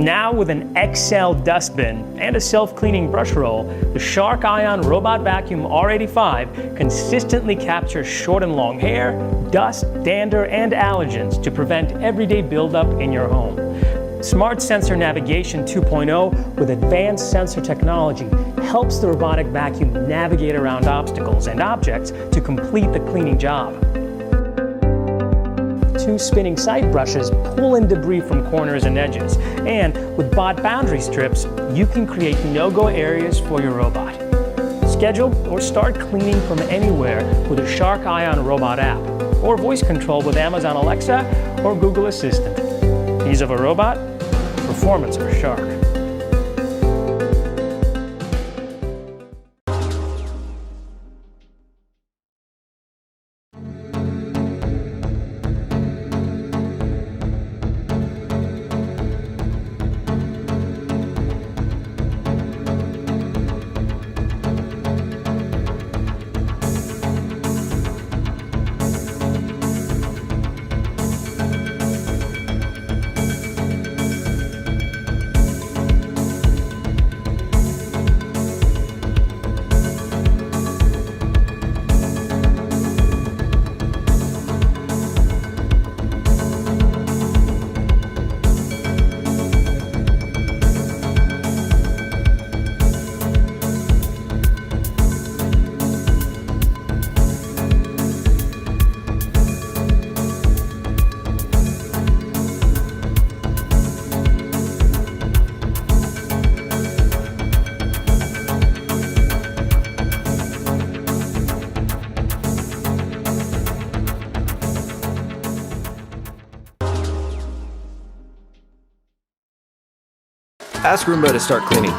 Now with an XL dustbin and a self-cleaning brush roll, the Shark Ion Robot Vacuum R85 consistently captures short and long hair, dust, dander, and allergens to prevent everyday buildup in your home. Smart Sensor Navigation 2.0 with advanced sensor technology helps the robotic vacuum navigate around obstacles and objects to complete the cleaning job. 2 spinning side brushes pull in debris from corners and edges, and with bot boundary strips, you can create no-go areas for your robot. Schedule or start cleaning from anywhere with a Shark Ion Robot app, or voice control with Amazon Alexa or Google Assistant. Ease of a robot, performance of a Shark. Ask Roomba to start cleaning.